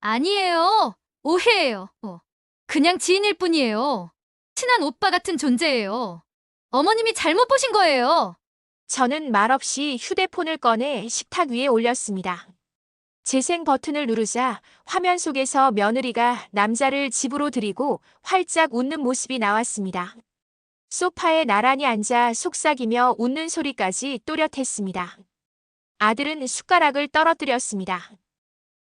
아니에요. 오해예요. 그냥 지인일 뿐이에요. 친한 오빠 같은 존재예요. 어머님이 잘못 보신 거예요. 저는 말없이 휴대폰을 꺼내 식탁 위에 올렸습니다. 재생 버튼을 누르자 화면 속에서 며느리가 남자를 집으로 들이고 활짝 웃는 모습이 나왔습니다. 소파에 나란히 앉아 속삭이며 웃는 소리까지 또렷했습니다. 아들은 숟가락을 떨어뜨렸습니다.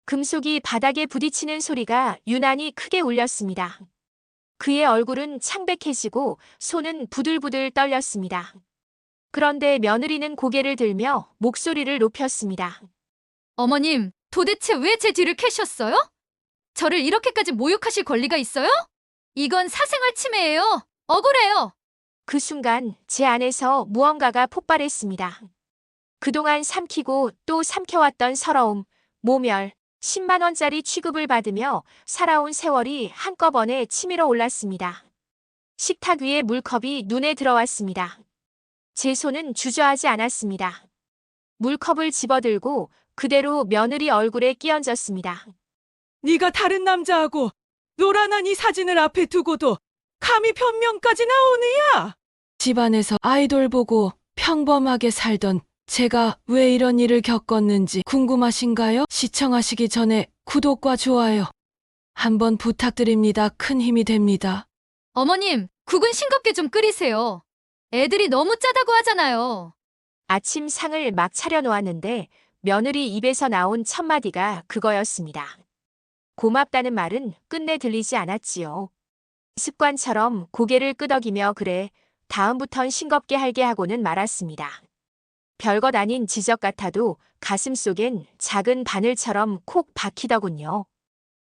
금속이 바닥에 부딪히는 소리가 유난히 크게 울렸습니다. 그의 얼굴은 창백해지고 손은 부들부들 떨렸습니다. 그런데 며느리는 고개를 들며 목소리를 높였습니다. 어머님, 도대체 왜 제 뒤를 캐셨어요? 저를 이렇게까지 모욕하실 권리가 있어요? 이건 사생활 침해예요. 억울해요. 그 순간 제 안에서 무언가가 폭발했습니다. 그동안 삼키고 또 삼켜왔던 서러움, 모멸, 10만 원짜리 취급을 받으며 살아온 세월이 한꺼번에 치밀어 올랐습니다. 식탁 위에 물컵이 눈에 들어왔습니다. 제 손은 주저하지 않았습니다. 물컵을 집어들고 그대로 며느리 얼굴에 끼얹었습니다. 네가 다른 남자하고 노란한 이 사진을 앞에 두고도 감히 변명까지 나오느냐? 집안에서 아이돌 보고 평범하게 살던 제가 왜 이런 일을 겪었는지 궁금하신가요? 시청하시기 전에 구독과 좋아요 한번 부탁드립니다. 큰 힘이 됩니다. 어머님, 국은 싱겁게 좀 끓이세요. 애들이 너무 짜다고 하잖아요. 아침 상을 막 차려놓았는데 며느리 입에서 나온 첫 마디가 그거였습니다. 고맙다는 말은 끝내 들리지 않았지요. 습관처럼 고개를 끄덕이며 그래, 다음부턴 싱겁게 할게 하고는 말았습니다. 별것 아닌 지적 같아도 가슴속엔 작은 바늘처럼 콕 박히더군요.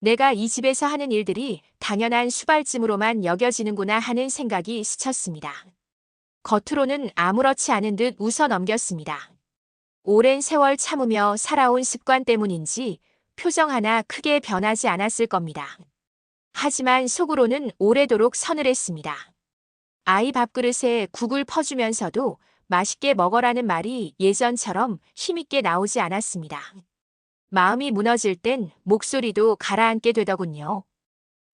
내가 이 집에서 하는 일들이 당연한 수발쯤으로만 여겨지는구나 하는 생각이 스쳤습니다. 겉으로는 아무렇지 않은 듯 웃어 넘겼습니다. 오랜 세월 참으며 살아온 습관 때문인지 표정 하나 크게 변하지 않았을 겁니다. 하지만 속으로는 오래도록 서늘했습니다. 아이 밥그릇에 국을 퍼주면서도 맛있게 먹어라는 말이 예전처럼 힘있게 나오지 않았습니다. 마음이 무너질 땐 목소리도 가라앉게 되더군요.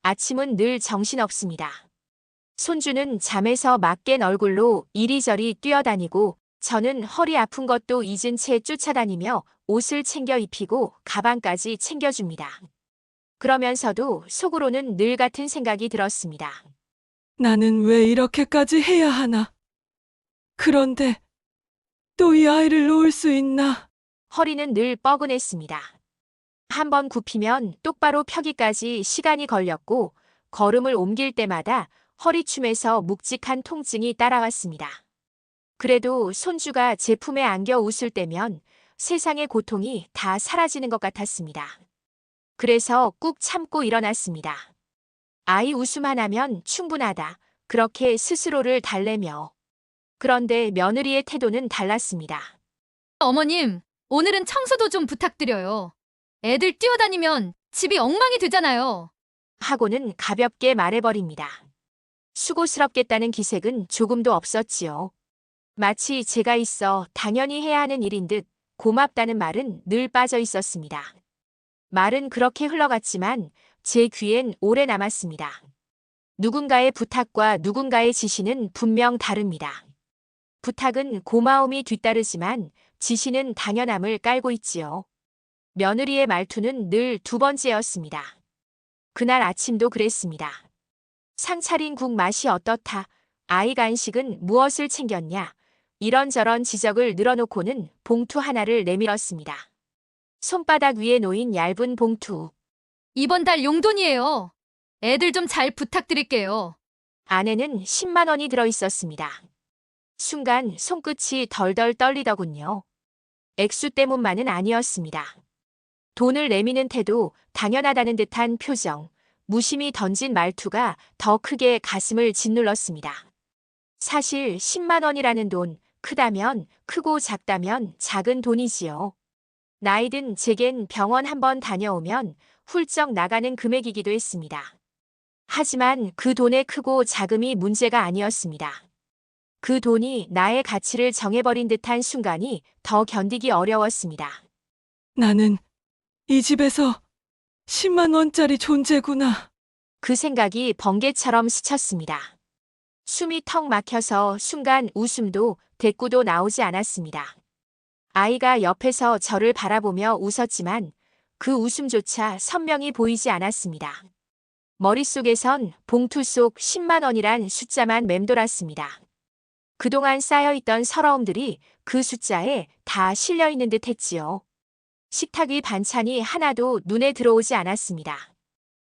아침은 늘 정신없습니다. 손주는 잠에서 막 깬 얼굴로 이리저리 뛰어다니고 저는 허리 아픈 것도 잊은 채 쫓아다니며 옷을 챙겨 입히고 가방까지 챙겨줍니다. 그러면서도 속으로는 늘 같은 생각이 들었습니다. 나는 왜 이렇게까지 해야 하나? 그런데 또 이 아이를 놓을 수 있나? 허리는 늘 뻐근했습니다. 한번 굽히면 똑바로 펴기까지 시간이 걸렸고 걸음을 옮길 때마다 허리춤에서 묵직한 통증이 따라왔습니다. 그래도 손주가 제 품에 안겨 웃을 때면 세상의 고통이 다 사라지는 것 같았습니다. 그래서 꾹 참고 일어났습니다. 아이 웃음 하나면 충분하다. 그렇게 스스로를 달래며. 그런데 며느리의 태도는 달랐습니다. 어머님, 오늘은 청소도 좀 부탁드려요. 애들 뛰어다니면 집이 엉망이 되잖아요. 하고는 가볍게 말해버립니다. 수고스럽겠다는 기색은 조금도 없었지요. 마치 제가 있어 당연히 해야 하는 일인 듯 고맙다는 말은 늘 빠져 있었습니다. 말은 그렇게 흘러갔지만 제 귀엔 오래 남았습니다. 누군가의 부탁과 누군가의 지시는 분명 다릅니다. 부탁은 고마움이 뒤따르지만 지시는 당연함을 깔고 있지요. 며느리의 말투는 늘 두 번째였습니다. 그날 아침도 그랬습니다. 상 차린 국 맛이 어떻다. 아이 간식은 무엇을 챙겼냐. 이런저런 지적을 늘어놓고는 봉투 하나를 내밀었습니다. 손바닥 위에 놓인 얇은 봉투. 이번 달 용돈이에요. 애들 좀 잘 부탁드릴게요. 안에는 10만 원이 들어있었습니다. 순간 손끝이 덜덜 떨리더군요. 액수 때문만은 아니었습니다. 돈을 내미는 태도, 당연하다는 듯한 표정, 무심히 던진 말투가 더 크게 가슴을 짓눌렀습니다. 사실 10만 원이라는 돈, 크다면 크고 작다면 작은 돈이지요. 나이든 제겐 병원 한번 다녀오면 훌쩍 나가는 금액이기도 했습니다. 하지만 그 돈의 크고 작음이 문제가 아니었습니다. 그 돈이 나의 가치를 정해버린 듯한 순간이 더 견디기 어려웠습니다. 나는 이 집에서 10만 원짜리 존재구나. 그 생각이 번개처럼 스쳤습니다. 숨이 턱 막혀서 순간 웃음도 대꾸도 나오지 않았습니다. 아이가 옆에서 저를 바라보며 웃었지만 그 웃음조차 선명히 보이지 않았습니다. 머릿속에선 봉투 속 10만 원이란 숫자만 맴돌았습니다. 그동안 쌓여있던 서러움들이 그 숫자에 다 실려있는 듯 했지요. 식탁 위 반찬이 하나도 눈에 들어오지 않았습니다.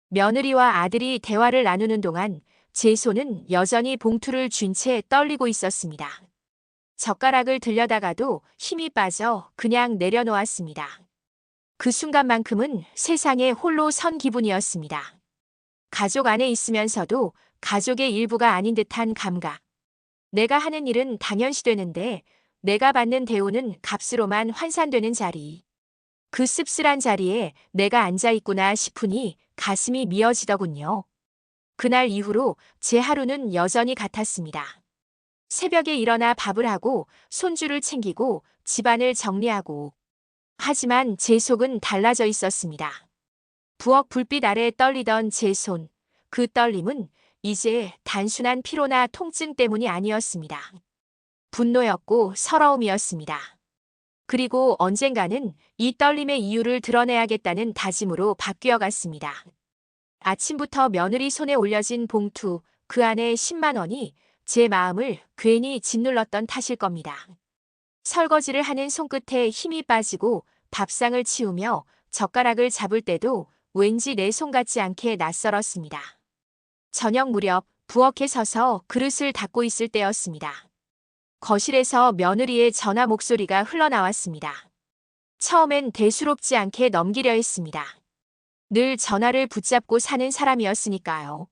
며느리와 아들이 대화를 나누는 동안 제 손은 여전히 봉투를 쥔 채 떨리고 있었습니다. 젓가락을 들여다가도 힘이 빠져 그냥 내려놓았습니다. 그 순간만큼은 세상에 홀로 선 기분이었습니다. 가족 안에 있으면서도 가족의 일부가 아닌 듯한 감각. 내가 하는 일은 당연시되는데 내가 받는 대우는 값으로만 환산되는 자리. 그 씁쓸한 자리에 내가 앉아있구나 싶으니 가슴이 미어지더군요. 그날 이후로 제 하루는 여전히 같았습니다. 새벽에 일어나 밥을 하고 손주를 챙기고 집안을 정리하고. 하지만 제 속은 달라져 있었습니다. 부엌 불빛 아래 떨리던 제 손, 그 떨림은 이제 단순한 피로나 통증 때문이 아니었습니다. 분노였고 서러움이었습니다. 그리고 언젠가는 이 떨림의 이유를 드러내야겠다는 다짐으로 바뀌어 갔습니다. 아침부터 며느리 손에 올려진 봉투, 그 안에 10만 원이 제 마음을 괜히 짓눌렀던 탓일 겁니다. 설거지를 하는 손끝에 힘이 빠지고 밥상을 치우며 젓가락을 잡을 때도 왠지 내 손 같지 않게 낯설었습니다. 저녁 무렵 부엌에 서서 그릇을 닦고 있을 때였습니다. 거실에서 며느리의 전화 목소리가 흘러나왔습니다. 처음엔 대수롭지 않게 넘기려 했습니다. 늘 전화를 붙잡고 사는 사람이었으니까요.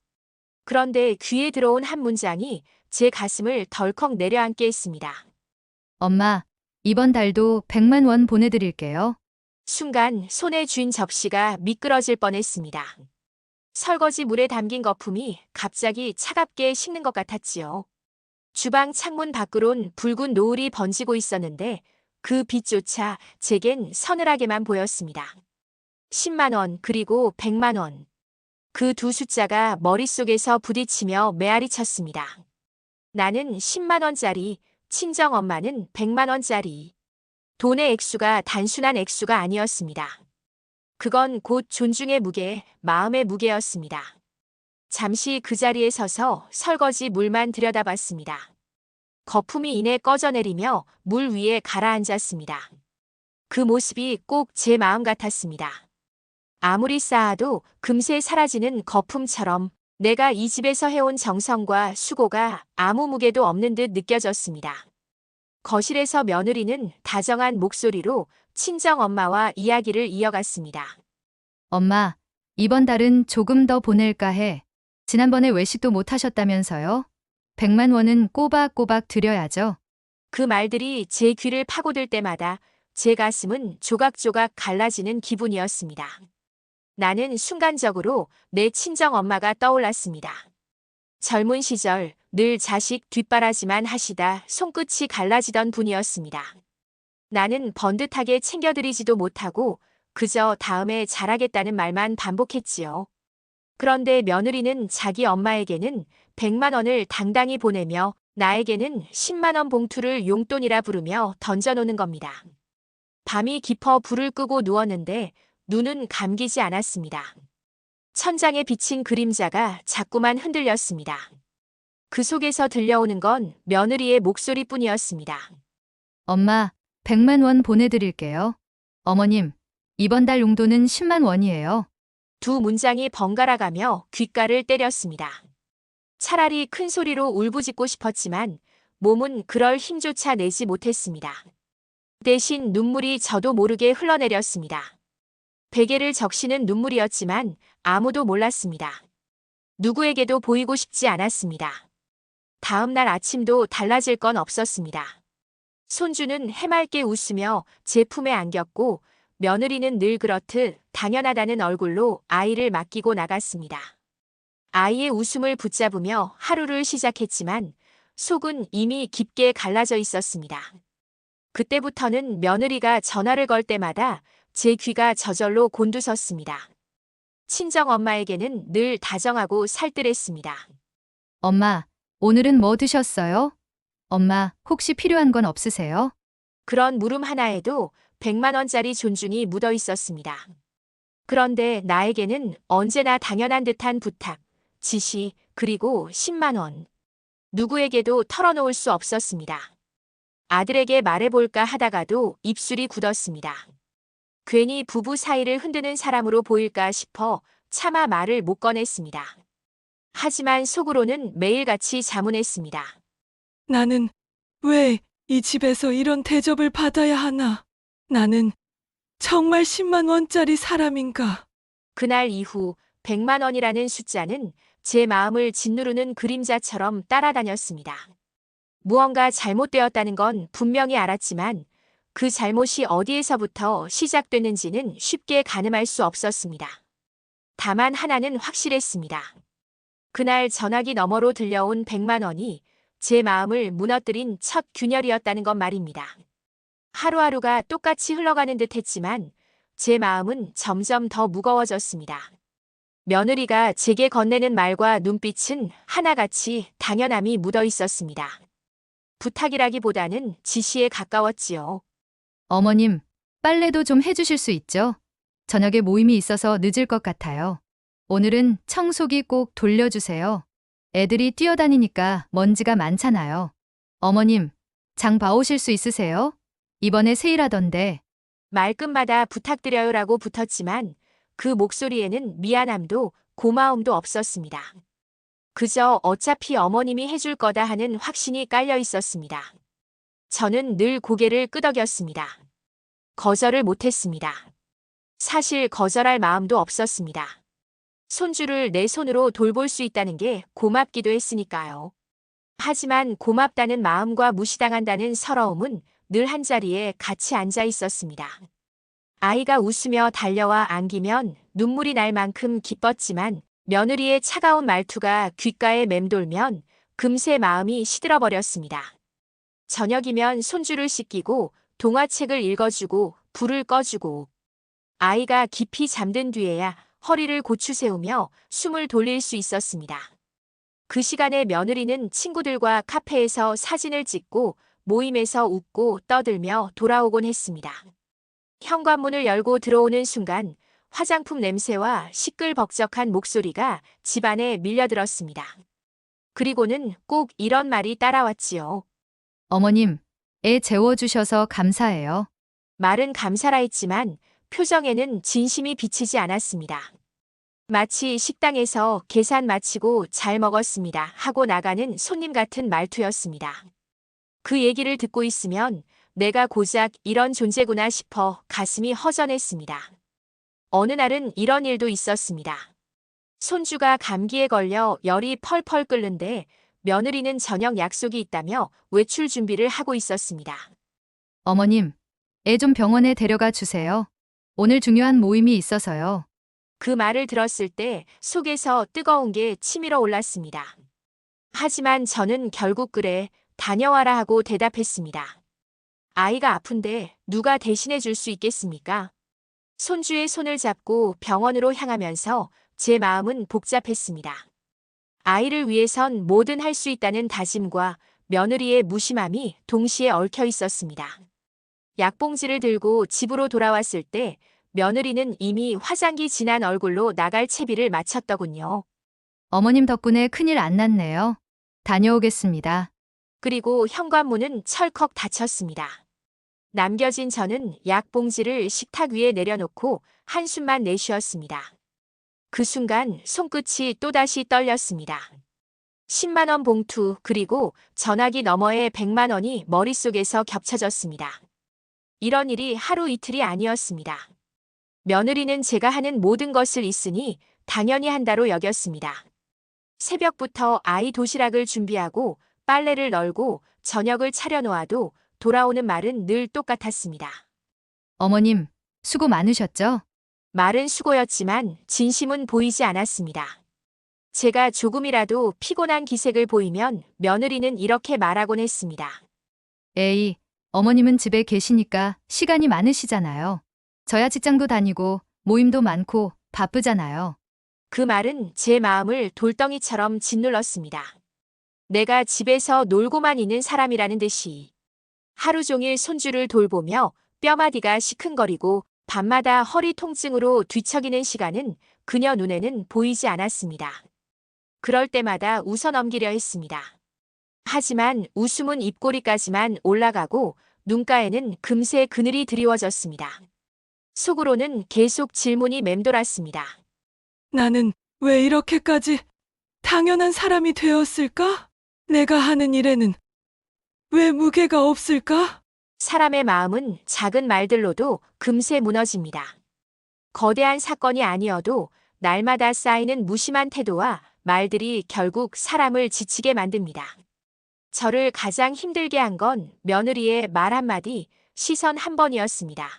그런데 귀에 들어온 한 문장이 제 가슴을 덜컥 내려앉게 했습니다. 엄마, 이번 달도 100만 원 보내드릴게요. 순간 손에 쥔 접시가 미끄러질 뻔했습니다. 설거지 물에 담긴 거품이 갑자기 차갑게 식는 것 같았지요. 주방 창문 밖으론 붉은 노을이 번지고 있었는데 그 빛조차 제겐 서늘하게만 보였습니다. 10만 원 그리고 100만 원. 그 두 숫자가 머릿속에서 부딪히며 메아리 쳤습니다. 나는 10만 원짜리, 친정엄마는 100만 원짜리. 돈의 액수가 단순한 액수가 아니었습니다. 그건 곧 존중의 무게, 마음의 무게였습니다. 잠시 그 자리에 서서 설거지 물만 들여다봤습니다. 거품이 이내 꺼져내리며 물 위에 가라앉았습니다. 그 모습이 꼭 제 마음 같았습니다. 아무리 쌓아도 금세 사라지는 거품처럼 내가 이 집에서 해온 정성과 수고가 아무 무게도 없는 듯 느껴졌습니다. 거실에서 며느리는 다정한 목소리로 친정엄마와 이야기를 이어갔습니다. 엄마, 이번 달은 조금 더 보낼까 해. 지난번에 외식도 못 하셨다면서요? 100만 원은 꼬박꼬박 드려야죠. 그 말들이 제 귀를 파고들 때마다 제 가슴은 조각조각 갈라지는 기분이었습니다. 나는 순간적으로 내 친정엄마가 떠올랐습니다. 젊은 시절 늘 자식 뒷바라지만 하시다 손끝이 갈라지던 분이었습니다. 나는 번듯하게 챙겨드리지도 못하고 그저 다음에 잘하겠다는 말만 반복했지요. 그런데 며느리는 자기 엄마에게는 100만 원을 당당히 보내며 나에게는 10만 원 봉투를 용돈이라 부르며 던져놓는 겁니다. 밤이 깊어 불을 끄고 누웠는데 눈은 감기지 않았습니다. 천장에 비친 그림자가 자꾸만 흔들렸습니다. 그 속에서 들려오는 건 며느리의 목소리뿐이었습니다. 엄마, 100만 원 보내드릴게요. 어머님, 이번 달 용돈은 10만 원이에요. 두 문장이 번갈아가며 귓가를 때렸습니다. 차라리 큰 소리로 울부짖고 싶었지만 몸은 그럴 힘조차 내지 못했습니다. 대신 눈물이 저도 모르게 흘러내렸습니다. 베개를 적시는 눈물이었지만 아무도 몰랐습니다. 누구에게도 보이고 싶지 않았습니다. 다음 날 아침도 달라질 건 없었습니다. 손주는 해맑게 웃으며 제 품에 안겼고 며느리는 늘 그렇듯 당연하다는 얼굴로 아이를 맡기고 나갔습니다. 아이의 웃음을 붙잡으며 하루를 시작했지만 속은 이미 깊게 갈라져 있었습니다. 그때부터는 며느리가 전화를 걸 때마다 제 귀가 저절로 곤두섰습니다. 친정 엄마에게는 늘 다정하고 살뜰했습니다. 엄마, 오늘은 뭐 드셨어요? 엄마, 혹시 필요한 건 없으세요? 그런 물음 하나에도 100만 원짜리 존중이 묻어 있었습니다. 그런데 나에게는 언제나 당연한 듯한 부탁, 지시, 그리고 10만 원. 누구에게도 털어놓을 수 없었습니다. 아들에게 말해볼까 하다가도 입술이 굳었습니다. 괜히 부부 사이를 흔드는 사람으로 보일까 싶어 차마 말을 못 꺼냈습니다. 하지만 속으로는 매일같이 자문했습니다. 나는 왜 이 집에서 이런 대접을 받아야 하나? 나는 정말 10만 원짜리 사람인가? 그날 이후 100만 원이라는 숫자는 제 마음을 짓누르는 그림자처럼 따라다녔습니다. 무언가 잘못되었다는 건 분명히 알았지만 그 잘못이 어디에서부터 시작됐는지는 쉽게 가늠할 수 없었습니다. 다만 하나는 확실했습니다. 그날 전화기 너머로 들려온 100만 원이 제 마음을 무너뜨린 첫 균열이었다는 것 말입니다. 하루하루가 똑같이 흘러가는 듯 했지만 제 마음은 점점 더 무거워졌습니다. 며느리가 제게 건네는 말과 눈빛은 하나같이 당연함이 묻어 있었습니다. 부탁이라기보다는 지시에 가까웠지요. 어머님, 빨래도 좀 해주실 수 있죠? 저녁에 모임이 있어서 늦을 것 같아요. 오늘은 청소기 꼭 돌려주세요. 애들이 뛰어다니니까 먼지가 많잖아요. 어머님, 장 봐오실 수 있으세요? 이번에 세일하던데. 말끝마다 부탁드려요라고 붙었지만 그 목소리에는 미안함도 고마움도 없었습니다. 그저 어차피 어머님이 해줄 거다 하는 확신이 깔려 있었습니다. 저는 늘 고개를 끄덕였습니다. 거절을 못했습니다. 사실 거절할 마음도 없었습니다. 손주를 내 손으로 돌볼 수 있다는 게 고맙기도 했으니까요. 하지만 고맙다는 마음과 무시당한다는 서러움은 늘 한자리에 같이 앉아 있었습니다. 아이가 웃으며 달려와 안기면 눈물이 날 만큼 기뻤지만 며느리의 차가운 말투가 귓가에 맴돌면 금세 마음이 시들어버렸습니다. 저녁이면 손주를 씻기고 동화책을 읽어주고 불을 꺼주고 아이가 깊이 잠든 뒤에야 허리를 고추 세우며 숨을 돌릴 수 있었습니다. 그 시간에 며느리는 친구들과 카페에서 사진을 찍고 모임에서 웃고 떠들며 돌아오곤 했습니다. 현관문을 열고 들어오는 순간 화장품 냄새와 시끌벅적한 목소리가 집안에 밀려들었습니다. 그리고는 꼭 이런 말이 따라왔지요. 어머님, 애 재워주셔서 감사해요. 말은 감사라 했지만 표정에는 진심이 비치지 않았습니다. 마치 식당에서 계산 마치고 잘 먹었습니다 하고 나가는 손님 같은 말투였습니다. 그 얘기를 듣고 있으면 내가 고작 이런 존재구나 싶어 가슴이 허전했습니다. 어느 날은 이런 일도 있었습니다. 손주가 감기에 걸려 열이 펄펄 끓는데 며느리는 저녁 약속이 있다며 외출 준비를 하고 있었습니다. 어머님, 애 좀 병원에 데려가 주세요. 오늘 중요한 모임이 있어서요. 그 말을 들었을 때 속에서 뜨거운 게 치밀어 올랐습니다. 하지만 저는 결국 그래, 다녀와라 하고 대답했습니다. 아이가 아픈데 누가 대신해 줄 수 있겠습니까? 손주의 손을 잡고 병원으로 향하면서 제 마음은 복잡했습니다. 아이를 위해선 뭐든 할 수 있다는 다짐과 며느리의 무심함이 동시에 얽혀 있었습니다. 약봉지를 들고 집으로 돌아왔을 때 며느리는 이미 화장기 진한 얼굴로 나갈 채비를 마쳤더군요. 어머님 덕분에 큰일 안 났네요. 다녀오겠습니다. 그리고 현관문은 철컥 닫혔습니다. 남겨진 저는 약봉지를 식탁 위에 내려놓고 한숨만 내쉬었습니다. 그 순간 손끝이 또다시 떨렸습니다. 10만 원 봉투 그리고 전화기 너머의 100만 원이 머릿속에서 겹쳐졌습니다. 이런 일이 하루 이틀이 아니었습니다. 며느리는 제가 하는 모든 것을 있으니 당연히 한다로 여겼습니다. 새벽부터 아이 도시락을 준비하고 빨래를 널고 저녁을 차려놓아도 돌아오는 말은 늘 똑같았습니다. 어머님, 수고 많으셨죠? 말은 수고였지만 진심은 보이지 않았습니다. 제가 조금이라도 피곤한 기색을 보이면 며느리는 이렇게 말하곤 했습니다. 에이, 어머님은 집에 계시니까 시간이 많으시잖아요. 저야 직장도 다니고 모임도 많고 바쁘잖아요. 그 말은 제 마음을 돌덩이처럼 짓눌렀습니다. 내가 집에서 놀고만 있는 사람이라는 듯이. 하루 종일 손주를 돌보며 뼈마디가 시큰거리고 밤마다 허리 통증으로 뒤척이는 시간은 그녀 눈에는 보이지 않았습니다. 그럴 때마다 웃어 넘기려 했습니다. 하지만 웃음은 입꼬리까지만 올라가고 눈가에는 금세 그늘이 드리워졌습니다. 속으로는 계속 질문이 맴돌았습니다. 나는 왜 이렇게까지 당연한 사람이 되었을까? 내가 하는 일에는 왜 무게가 없을까? 사람의 마음은 작은 말들로도 금세 무너집니다. 거대한 사건이 아니어도 날마다 쌓이는 무심한 태도와 말들이 결국 사람을 지치게 만듭니다. 저를 가장 힘들게 한 건 며느리의 말 한마디, 시선 한 번이었습니다.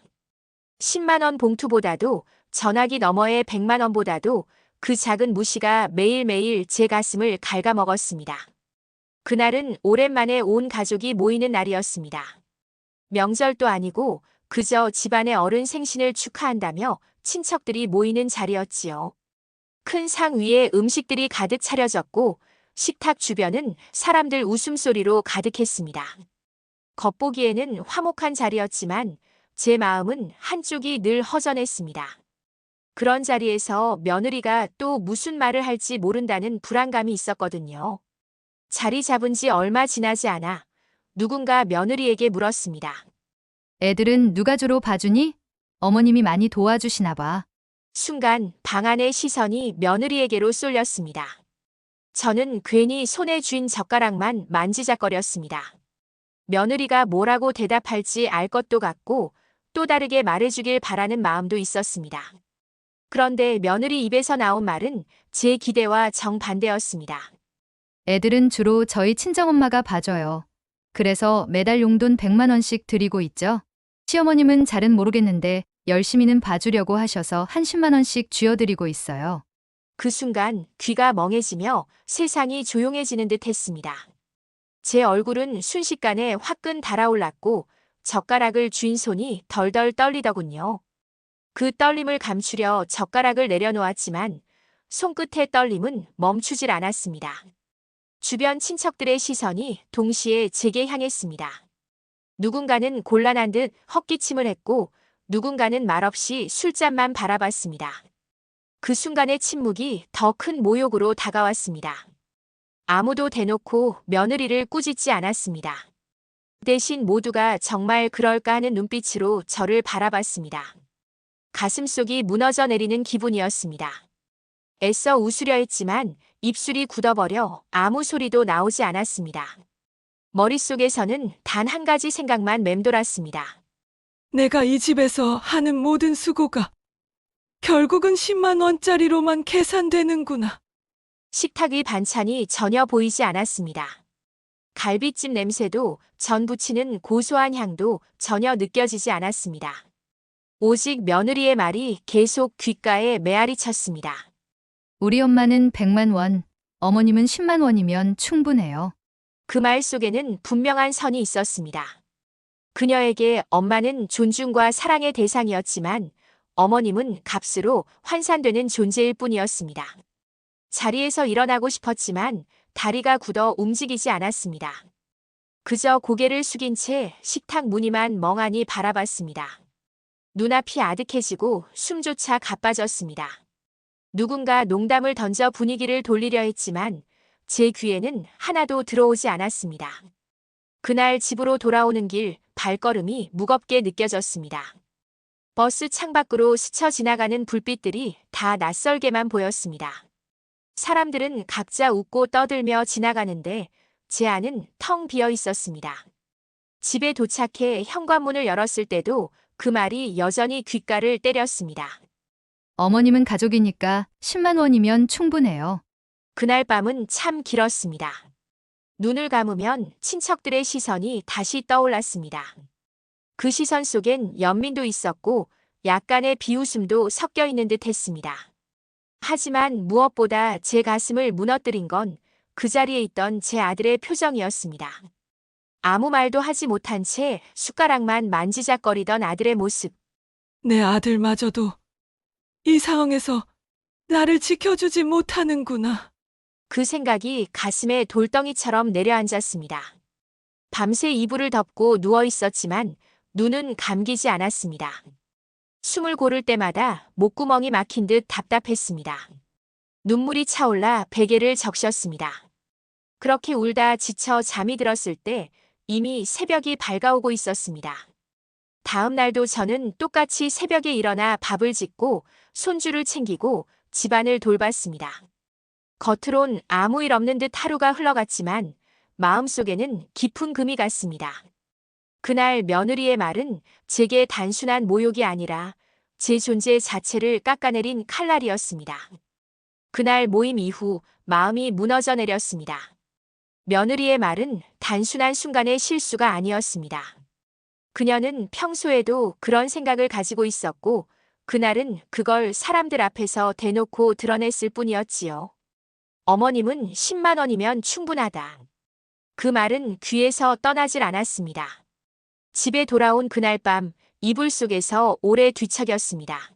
10만 원 봉투보다도 전화기 너머의 100만 원보다도 그 작은 무시가 매일매일 제 가슴을 갉아먹었습니다. 그날은 오랜만에 온 가족이 모이는 날이었습니다. 명절도 아니고 그저 집안의 어른 생신을 축하한다며 친척들이 모이는 자리였지요. 큰 상 위에 음식들이 가득 차려졌고 식탁 주변은 사람들 웃음소리로 가득했습니다. 겉보기에는 화목한 자리였지만 제 마음은 한쪽이 늘 허전했습니다. 그런 자리에서 며느리가 또 무슨 말을 할지 모른다는 불안감이 있었거든요. 자리 잡은 지 얼마 지나지 않아 누군가 며느리에게 물었습니다. 애들은 누가 주로 봐주니? 어머님이 많이 도와주시나 봐. 순간 방 안의 시선이 며느리에게로 쏠렸습니다. 저는 괜히 손에 쥔 젓가락만 만지작거렸습니다. 며느리가 뭐라고 대답할지 알 것도 같고 또 다르게 말해주길 바라는 마음도 있었습니다. 그런데 며느리 입에서 나온 말은 제 기대와 정반대였습니다. 애들은 주로 저희 친정엄마가 봐줘요. 그래서 매달 용돈 100만 원씩 드리고 있죠. 시어머님은 잘은 모르겠는데 열심히는 봐주려고 하셔서 한 10만 원씩 쥐어드리고 있어요. 그 순간 귀가 멍해지며 세상이 조용해지는 듯 했습니다. 제 얼굴은 순식간에 화끈 달아올랐고 젓가락을 쥔 손이 덜덜 떨리더군요. 그 떨림을 감추려 젓가락을 내려놓았지만 손끝의 떨림은 멈추질 않았습니다. 주변 친척들의 시선이 동시에 제게 향했습니다. 누군가는 곤란한 듯 헛기침을 했고 누군가는 말없이 술잔만 바라봤습니다. 그 순간의 침묵이 더 큰 모욕으로 다가왔습니다. 아무도 대놓고 며느리를 꾸짖지 않았습니다. 대신 모두가 정말 그럴까 하는 눈빛으로 저를 바라봤습니다. 가슴속이 무너져 내리는 기분이었습니다. 애써 웃으려 했지만 입술이 굳어버려 아무 소리도 나오지 않았습니다. 머릿속에서는 단 한 가지 생각만 맴돌았습니다. 내가 이 집에서 하는 모든 수고가 결국은 10만 원짜리로만 계산되는구나. 식탁 위 반찬이 전혀 보이지 않았습니다. 갈비찜 냄새도 전 부치는 고소한 향도 전혀 느껴지지 않았습니다. 오직 며느리의 말이 계속 귓가에 메아리 쳤습니다. 우리 엄마는 100만 원, 어머님은 10만 원이면 충분해요. 그 말 속에는 분명한 선이 있었습니다. 그녀에게 엄마는 존중과 사랑의 대상이었지만 어머님은 값으로 환산되는 존재일 뿐이었습니다. 자리에서 일어나고 싶었지만 다리가 굳어 움직이지 않았습니다. 그저 고개를 숙인 채 식탁 무늬만 멍하니 바라봤습니다. 눈앞이 아득해지고 숨조차 가빠졌습니다. 누군가 농담을 던져 분위기를 돌리려 했지만 제 귀에는 하나도 들어오지 않았습니다. 그날 집으로 돌아오는 길 발걸음이 무겁게 느껴졌습니다. 버스 창밖으로 스쳐 지나가는 불빛들이 다 낯설게만 보였습니다. 사람들은 각자 웃고 떠들며 지나가는데 제 안은 텅 비어 있었습니다. 집에 도착해 현관문을 열었을 때도 그 말이 여전히 귓가를 때렸습니다. 어머님은 가족이니까 10만 원이면 충분해요. 그날 밤은 참 길었습니다. 눈을 감으면 친척들의 시선이 다시 떠올랐습니다. 그 시선 속엔 연민도 있었고 약간의 비웃음도 섞여 있는 듯 했습니다. 하지만 무엇보다 제 가슴을 무너뜨린 건 그 자리에 있던 제 아들의 표정이었습니다. 아무 말도 하지 못한 채 숟가락만 만지작거리던 아들의 모습. 내 아들마저도 이 상황에서 나를 지켜주지 못하는구나. 그 생각이 가슴에 돌덩이처럼 내려앉았습니다. 밤새 이불을 덮고 누워 있었지만 눈은 감기지 않았습니다. 숨을 고를 때마다 목구멍이 막힌 듯 답답했습니다. 눈물이 차올라 베개를 적셨습니다. 그렇게 울다 지쳐 잠이 들었을 때 이미 새벽이 밝아오고 있었습니다. 다음 날도 저는 똑같이 새벽에 일어나 밥을 짓고 손주를 챙기고 집안을 돌봤습니다. 겉으론 아무 일 없는 듯 하루가 흘러갔지만 마음속에는 깊은 금이 갔습니다. 그날 며느리의 말은 제게 단순한 모욕이 아니라 제 존재 자체를 깎아내린 칼날이었습니다. 그날 모임 이후 마음이 무너져 내렸습니다. 며느리의 말은 단순한 순간의 실수가 아니었습니다. 그녀는 평소에도 그런 생각을 가지고 있었고 그날은 그걸 사람들 앞에서 대놓고 드러냈을 뿐이었지요. 어머님은 10만 원이면 충분하다. 그 말은 귀에서 떠나질 않았습니다. 집에 돌아온 그날 밤 이불 속에서 오래 뒤척였습니다.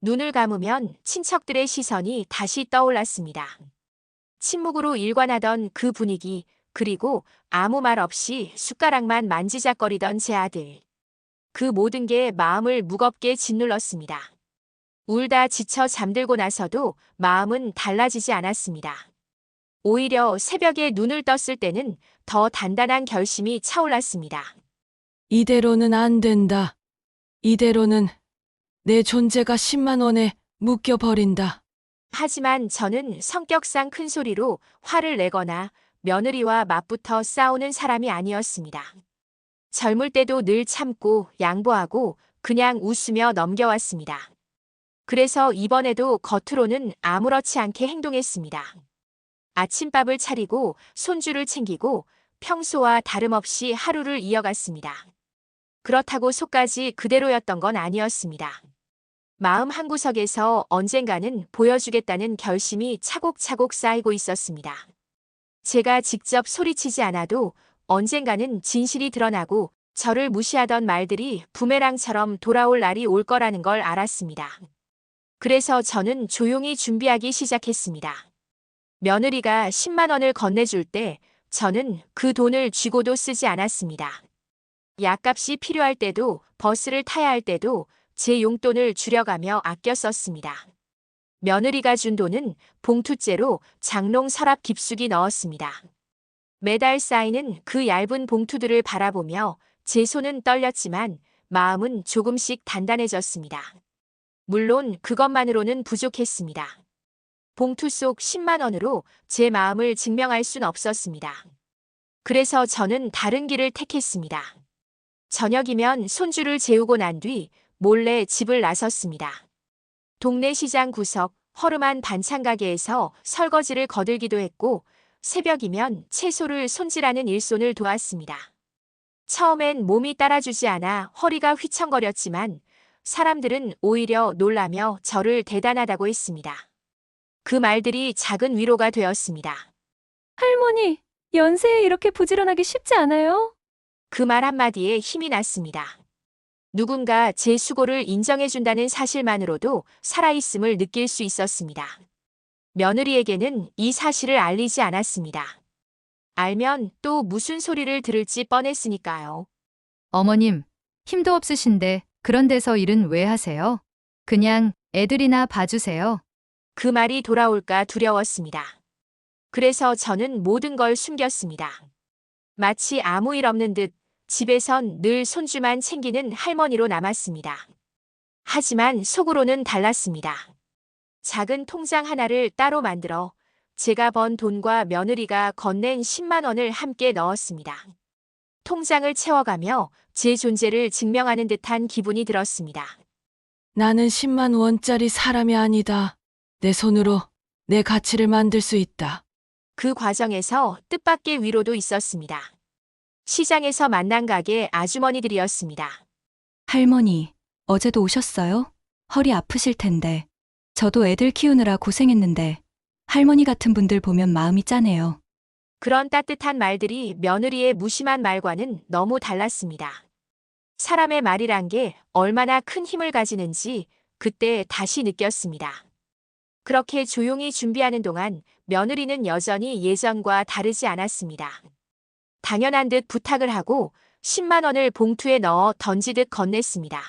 눈을 감으면 친척들의 시선이 다시 떠올랐습니다. 침묵으로 일관하던 그 분위기, 그리고 아무 말 없이 숟가락만 만지작거리던 제 아들. 그 모든 게 마음을 무겁게 짓눌렀습니다. 울다 지쳐 잠들고 나서도 마음은 달라지지 않았습니다. 오히려 새벽에 눈을 떴을 때는 더 단단한 결심이 차올랐습니다. 이대로는 안 된다. 이대로는 내 존재가 10만 원에 묶여버린다. 하지만 저는 성격상 큰 소리로 화를 내거나 며느리와 맞붙어 싸우는 사람이 아니었습니다. 젊을 때도 늘 참고 양보하고 그냥 웃으며 넘겨왔습니다. 그래서 이번에도 겉으로는 아무렇지 않게 행동했습니다. 아침밥을 차리고 손주를 챙기고 평소와 다름없이 하루를 이어갔습니다. 그렇다고 속까지 그대로였던 건 아니었습니다. 마음 한구석에서 언젠가는 보여주겠다는 결심이 차곡차곡 쌓이고 있었습니다. 제가 직접 소리치지 않아도 언젠가는 진실이 드러나고 저를 무시하던 말들이 부메랑처럼 돌아올 날이 올 거라는 걸 알았습니다. 그래서 저는 조용히 준비하기 시작했습니다. 며느리가 10만 원을 건네줄 때 저는 그 돈을 쥐고도 쓰지 않았습니다. 약값이 필요할 때도 버스를 타야 할 때도 제 용돈을 줄여가며 아껴 썼습니다. 며느리가 준 돈은 봉투째로 장롱 서랍 깊숙이 넣었습니다. 매달 쌓이는 그 얇은 봉투들을 바라보며 제 손은 떨렸지만 마음은 조금씩 단단해졌습니다. 물론 그것만으로는 부족했습니다. 봉투 속 10만 원으로 제 마음을 증명할 순 없었습니다. 그래서 저는 다른 길을 택했습니다. 저녁이면 손주를 재우고 난 뒤 몰래 집을 나섰습니다. 동네 시장 구석 허름한 반찬 가게에서 설거지를 거들기도 했고 새벽이면 채소를 손질하는 일손을 도왔습니다. 처음엔 몸이 따라주지 않아 허리가 휘청거렸지만 사람들은 오히려 놀라며 저를 대단하다고 했습니다. 그 말들이 작은 위로가 되었습니다. 할머니, 연세에 이렇게 부지런하기 쉽지 않아요? 그 말 한마디에 힘이 났습니다. 누군가 제 수고를 인정해준다는 사실만으로도 살아있음을 느낄 수 있었습니다. 며느리에게는 이 사실을 알리지 않았습니다. 알면 또 무슨 소리를 들을지 뻔했으니까요. 어머님, 힘도 없으신데 그런 데서 일은 왜 하세요? 그냥 애들이나 봐주세요. 그 말이 돌아올까 두려웠습니다. 그래서 저는 모든 걸 숨겼습니다. 마치 아무 일 없는 듯 집에선 늘 손주만 챙기는 할머니로 남았습니다. 하지만 속으로는 달랐습니다. 작은 통장 하나를 따로 만들어 제가 번 돈과 며느리가 건넨 10만 원을 함께 넣었습니다. 통장을 채워가며 제 존재를 증명하는 듯한 기분이 들었습니다. 나는 10만 원짜리 사람이 아니다. 내 손으로 내 가치를 만들 수 있다. 그 과정에서 뜻밖의 위로도 있었습니다. 시장에서 만난 가게 아주머니들이었습니다. 할머니, 어제도 오셨어요? 허리 아프실 텐데. 저도 애들 키우느라 고생했는데 할머니 같은 분들 보면 마음이 짠해요. 그런 따뜻한 말들이 며느리의 무심한 말과는 너무 달랐습니다. 사람의 말이란 게 얼마나 큰 힘을 가지는지 그때 다시 느꼈습니다. 그렇게 조용히 준비하는 동안 며느리는 여전히 예전과 다르지 않았습니다. 당연한 듯 부탁을 하고 10만 원을 봉투에 넣어 던지듯 건넸습니다.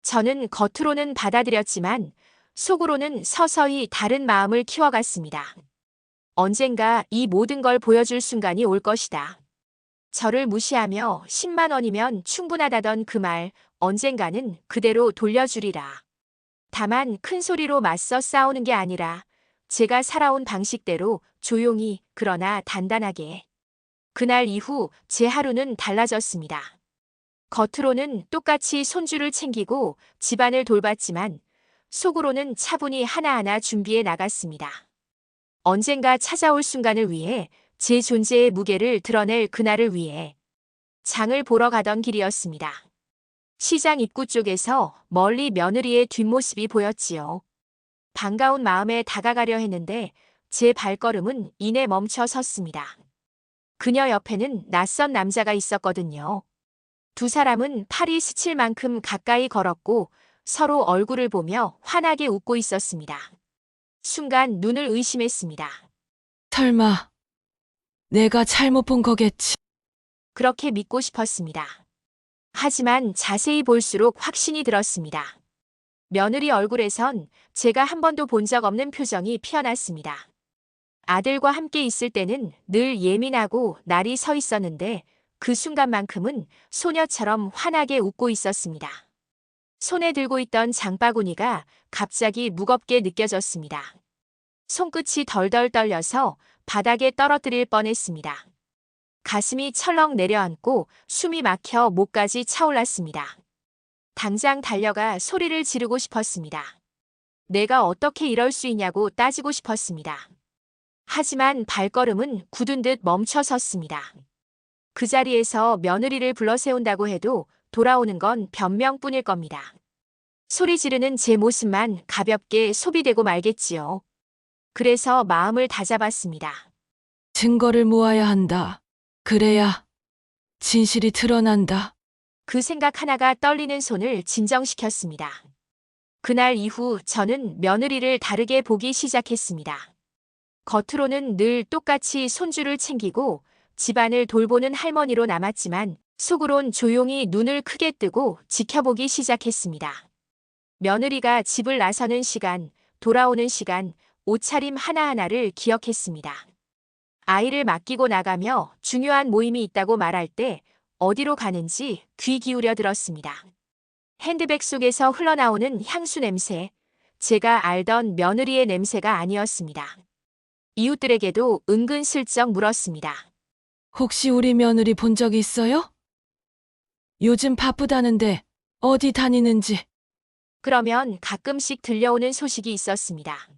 저는 겉으로는 받아들였지만 속으로는 서서히 다른 마음을 키워갔습니다. 언젠가 이 모든 걸 보여줄 순간이 올 것이다. 저를 무시하며 10만 원이면 충분하다던 그 말, 언젠가는 그대로 돌려주리라. 다만 큰 소리로 맞서 싸우는 게 아니라 제가 살아온 방식대로 조용히 그러나 단단하게. 그날 이후 제 하루는 달라졌습니다. 겉으로는 똑같이 손주를 챙기고 집안을 돌봤지만 속으로는 차분히 하나하나 준비해 나갔습니다. 언젠가 찾아올 순간을 위해 제 존재의 무게를 드러낼 그날을 위해 장을 보러 가던 길이었습니다. 시장 입구 쪽에서 멀리 며느리의 뒷모습이 보였지요. 반가운 마음에 다가가려 했는데 제 발걸음은 이내 멈춰 섰습니다. 그녀 옆에는 낯선 남자가 있었거든요. 두 사람은 팔이 스칠 만큼 가까이 걸었고 서로 얼굴을 보며 환하게 웃고 있었습니다. 순간 눈을 의심했습니다. 설마 내가 잘못 본 거겠지. 그렇게 믿고 싶었습니다. 하지만 자세히 볼수록 확신이 들었습니다. 며느리 얼굴에선 제가 한 번도 본 적 없는 표정이 피어났습니다. 아들과 함께 있을 때는 늘 예민하고 날이 서 있었는데 그 순간만큼은 소녀처럼 환하게 웃고 있었습니다. 손에 들고 있던 장바구니가 갑자기 무겁게 느껴졌습니다. 손끝이 덜덜 떨려서 바닥에 떨어뜨릴 뻔했습니다. 가슴이 철렁 내려앉고 숨이 막혀 목까지 차올랐습니다. 당장 달려가 소리를 지르고 싶었습니다. 내가 어떻게 이럴 수 있냐고 따지고 싶었습니다. 하지만 발걸음은 굳은 듯 멈춰 섰습니다. 그 자리에서 며느리를 불러 세운다고 해도 돌아오는 건 변명뿐일 겁니다. 소리 지르는 제 모습만 가볍게 소비되고 말겠지요. 그래서 마음을 다잡았습니다. 증거를 모아야 한다. 그래야 진실이 드러난다. 그 생각 하나가 떨리는 손을 진정시켰습니다. 그날 이후 저는 며느리를 다르게 보기 시작했습니다. 겉으로는 늘 똑같이 손주를 챙기고 집안을 돌보는 할머니로 남았지만 속으론 조용히 눈을 크게 뜨고 지켜보기 시작했습니다. 며느리가 집을 나서는 시간, 돌아오는 시간, 옷차림 하나하나를 기억했습니다. 아이를 맡기고 나가며 중요한 모임이 있다고 말할 때 어디로 가는지 귀 기울여 들었습니다. 핸드백 속에서 흘러나오는 향수 냄새, 제가 알던 며느리의 냄새가 아니었습니다. 이웃들에게도 은근슬쩍 물었습니다. 혹시 우리 며느리 본 적 있어요? 요즘 바쁘다는데 어디 다니는지. 그러면 가끔씩 들려오는 소식이 있었습니다.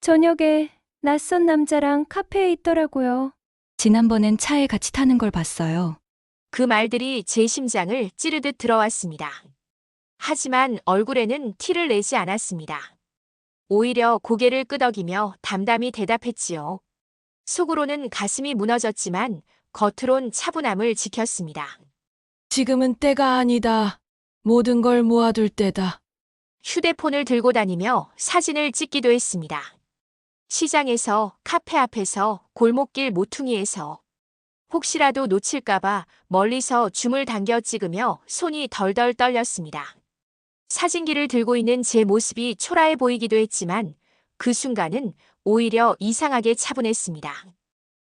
저녁에 낯선 남자랑 카페에 있더라고요. 지난번엔 차에 같이 타는 걸 봤어요. 그 말들이 제 심장을 찌르듯 들어왔습니다. 하지만 얼굴에는 티를 내지 않았습니다. 오히려 고개를 끄덕이며 담담히 대답했지요. 속으로는 가슴이 무너졌지만 겉으론 차분함을 지켰습니다. 지금은 때가 아니다. 모든 걸 모아둘 때다. 휴대폰을 들고 다니며 사진을 찍기도 했습니다. 시장에서, 카페 앞에서, 골목길 모퉁이에서. 혹시라도 놓칠까봐 멀리서 줌을 당겨 찍으며 손이 덜덜 떨렸습니다. 사진기를 들고 있는 제 모습이 초라해 보이기도 했지만 그 순간은 오히려 이상하게 차분했습니다.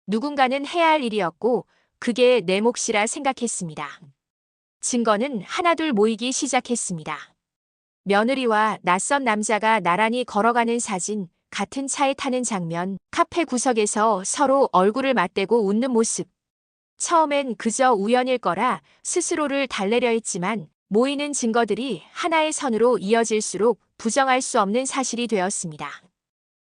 누군가는 해야 할 일이었고 그게 내 몫이라 생각했습니다. 증거는 하나둘 모이기 시작했습니다. 며느리와 낯선 남자가 나란히 걸어가는 사진, 같은 차에 타는 장면, 카페 구석에서 서로 얼굴을 맞대고 웃는 모습. 처음엔 그저 우연일 거라 스스로를 달래려 했지만 모이는 증거들이 하나의 선으로 이어질수록 부정할 수 없는 사실이 되었습니다.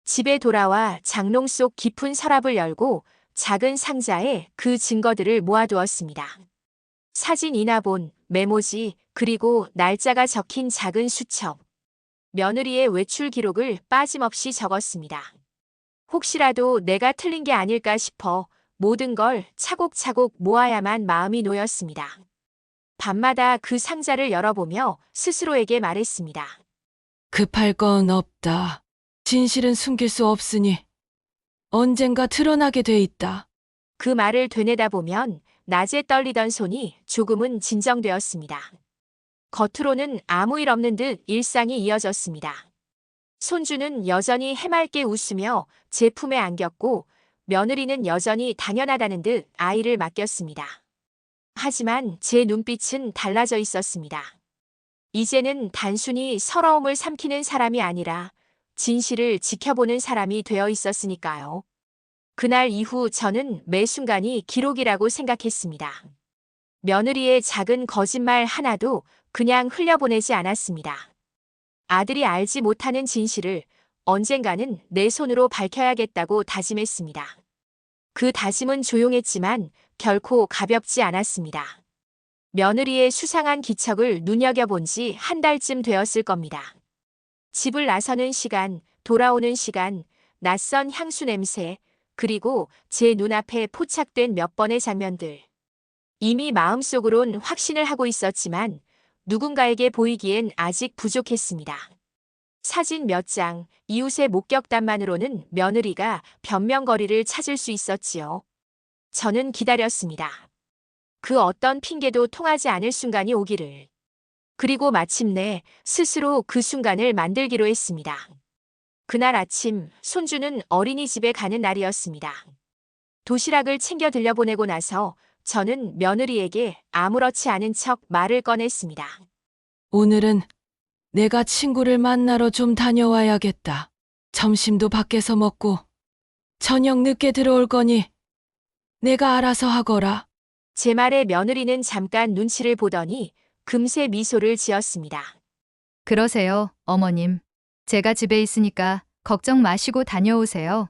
집에 돌아와 장롱 속 깊은 서랍을 열고 작은 상자에 그 증거들을 모아두었습니다. 사진 인화본, 메모지, 그리고 날짜가 적힌 작은 수첩. 며느리의 외출 기록을 빠짐없이 적었습니다. 혹시라도 내가 틀린 게 아닐까 싶어 모든 걸 차곡차곡 모아야만 마음이 놓였습니다. 밤마다 그 상자를 열어보며 스스로에게 말했습니다. 급할 건 없다. 진실은 숨길 수 없으니 언젠가 드러나게 돼 있다. 그 말을 되뇌다 보면 낮에 떨리던 손이 조금은 진정되었습니다. 겉으로는 아무 일 없는 듯 일상이 이어졌습니다. 손주는 여전히 해맑게 웃으며 제 품에 안겼고 며느리는 여전히 당연하다는 듯 아이를 맡겼습니다. 하지만 제 눈빛은 달라져 있었습니다. 이제는 단순히 서러움을 삼키는 사람이 아니라 진실을 지켜보는 사람이 되어 있었으니까요. 그날 이후 저는 매 순간이 기록이라고 생각했습니다. 며느리의 작은 거짓말 하나도 그냥 흘려보내지 않았습니다. 아들이 알지 못하는 진실을 언젠가는 내 손으로 밝혀야겠다고 다짐했습니다. 그 다짐은 조용했지만 결코 가볍지 않았습니다. 며느리의 수상한 기척을 눈여겨본 지 한 달쯤 되었을 겁니다. 집을 나서는 시간, 돌아오는 시간, 낯선 향수 냄새, 그리고 제 눈앞에 포착된 몇 번의 장면들. 이미 마음속으론 확신을 하고 있었지만 누군가에게 보이기엔 아직 부족했습니다. 사진 몇 장, 이웃의 목격담만으로는 며느리가 변명거리를 찾을 수 있었지요. 저는 기다렸습니다. 그 어떤 핑계도 통하지 않을 순간이 오기를. 그리고 마침내 스스로 그 순간을 만들기로 했습니다. 그날 아침 손주는 어린이집에 가는 날이었습니다. 도시락을 챙겨 들려보내고 나서 저는 며느리에게 아무렇지 않은 척 말을 꺼냈습니다. 오늘은 내가 친구를 만나러 좀 다녀와야겠다. 점심도 밖에서 먹고 저녁 늦게 들어올 거니 내가 알아서 하거라. 제 말에 며느리는 잠깐 눈치를 보더니 금세 미소를 지었습니다. 그러세요, 어머님. 제가 집에 있으니까 걱정 마시고 다녀오세요.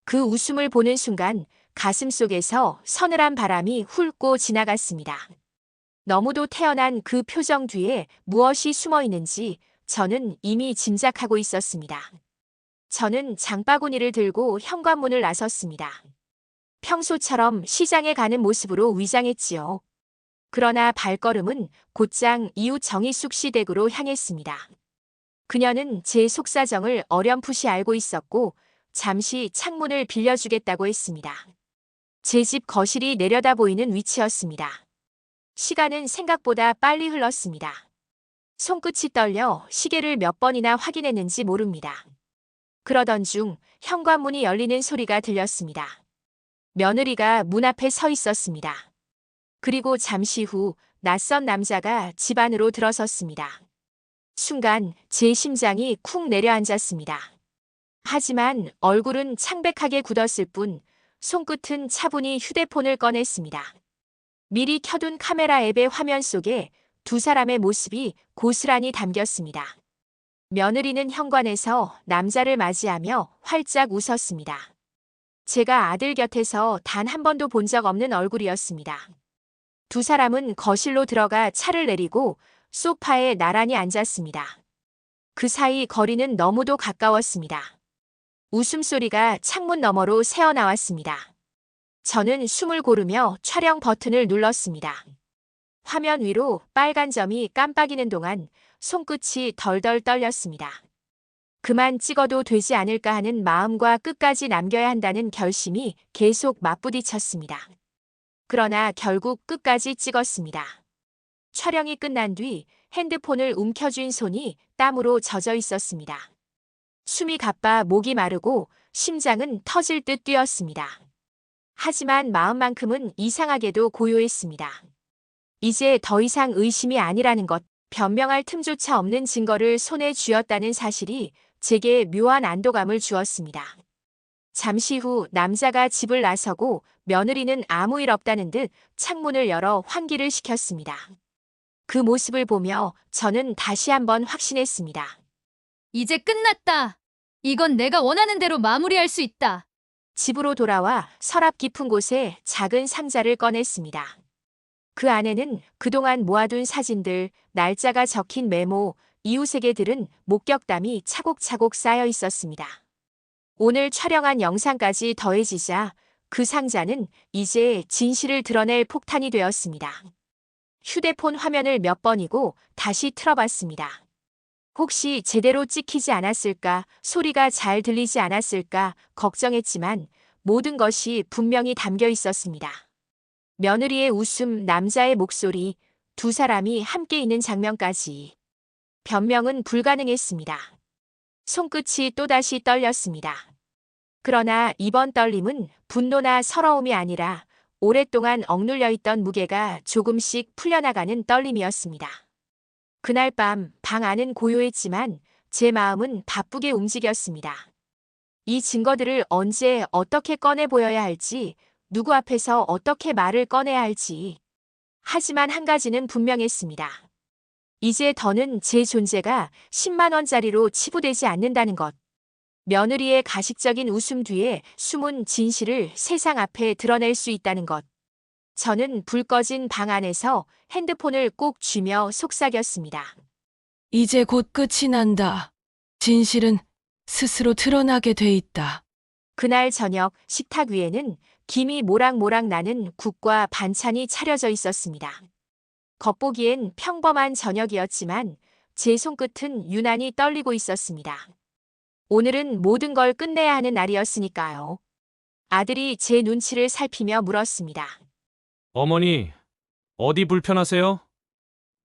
그 웃음을 보는 순간 가슴 속에서 서늘한 바람이 훑고 지나갔습니다. 너무도 태어난 그 표정 뒤에 무엇이 숨어 있는지 저는 이미 짐작하고 있었습니다. 저는 장바구니를 들고 현관문을 나섰습니다. 평소처럼 시장에 가는 모습으로 위장했지요. 그러나 발걸음은 곧장 이웃 정희숙 씨 댁으로 향했습니다. 그녀는 제 속사정을 어렴풋이 알고 있었고 잠시 창문을 빌려주겠다고 했습니다. 제 집 거실이 내려다 보이는 위치였습니다. 시간은 생각보다 빨리 흘렀습니다. 손끝이 떨려 시계를 몇 번이나 확인했는지 모릅니다. 그러던 중 현관문이 열리는 소리가 들렸습니다. 며느리가 문 앞에 서 있었습니다. 그리고 잠시 후 낯선 남자가 집 안으로 들어섰습니다. 순간 제 심장이 쿵 내려앉았습니다. 하지만 얼굴은 창백하게 굳었을 뿐 손끝은 차분히 휴대폰을 꺼냈습니다. 미리 켜둔 카메라 앱의 화면 속에 두 사람의 모습이 고스란히 담겼습니다. 며느리는 현관에서 남자를 맞이하며 활짝 웃었습니다. 제가 아들 곁에서 단 한 번도 본 적 없는 얼굴이었습니다. 두 사람은 거실로 들어가 차를 내리고 소파에 나란히 앉았습니다. 그 사이 거리는 너무도 가까웠습니다. 웃음소리가 창문 너머로 새어나왔습니다. 저는 숨을 고르며 촬영 버튼을 눌렀습니다. 화면 위로 빨간 점이 깜빡이는 동안 손끝이 덜덜 떨렸습니다. 그만 찍어도 되지 않을까 하는 마음과 끝까지 남겨야 한다는 결심이 계속 맞부딪혔습니다. 그러나 결국 끝까지 찍었습니다. 촬영이 끝난 뒤 핸드폰을 움켜쥔 손이 땀으로 젖어 있었습니다. 숨이 가빠 목이 마르고 심장은 터질 듯 뛰었습니다. 하지만 마음만큼은 이상하게도 고요했습니다. 이제 더 이상 의심이 아니라는 것, 변명할 틈조차 없는 증거를 손에 쥐었다는 사실이 제게 묘한 안도감을 주었습니다. 잠시 후 남자가 집을 나서고 며느리는 아무 일 없다는 듯 창문을 열어 환기를 시켰습니다. 그 모습을 보며 저는 다시 한번 확신했습니다. 이제 끝났다. 이건 내가 원하는 대로 마무리할 수 있다. 집으로 돌아와 서랍 깊은 곳에 작은 상자를 꺼냈습니다. 그 안에는 그동안 모아둔 사진들, 날짜가 적힌 메모, 이웃에게 들은 목격담이 차곡차곡 쌓여 있었습니다. 오늘 촬영한 영상까지 더해지자 그 상자는 이제 진실을 드러낼 폭탄이 되었습니다. 휴대폰 화면을 몇 번이고 다시 틀어봤습니다. 혹시 제대로 찍히지 않았을까, 소리가 잘 들리지 않았을까 걱정했지만 모든 것이 분명히 담겨 있었습니다. 며느리의 웃음, 남자의 목소리, 두 사람이 함께 있는 장면까지. 변명은 불가능했습니다. 손끝이 또다시 떨렸습니다. 그러나 이번 떨림은 분노나 서러움이 아니라 오랫동안 억눌려 있던 무게가 조금씩 풀려나가는 떨림이었습니다. 그날 밤 방 안은 고요했지만 제 마음은 바쁘게 움직였습니다. 이 증거들을 언제 어떻게 꺼내 보여야 할지, 누구 앞에서 어떻게 말을 꺼내야 할지. 하지만 한 가지는 분명했습니다. 이제 더는 제 존재가 10만 원짜리로 치부되지 않는다는 것. 며느리의 가식적인 웃음 뒤에 숨은 진실을 세상 앞에 드러낼 수 있다는 것. 저는 불 꺼진 방 안에서 핸드폰을 꼭 쥐며 속삭였습니다. 이제 곧 끝이 난다. 진실은 스스로 드러나게 돼 있다. 그날 저녁 식탁 위에는 김이 모락모락 나는 국과 반찬이 차려져 있었습니다. 겉보기엔 평범한 저녁이었지만 제 손끝은 유난히 떨리고 있었습니다. 오늘은 모든 걸 끝내야 하는 날이었으니까요. 아들이 제 눈치를 살피며 물었습니다. 어머니, 어디 불편하세요?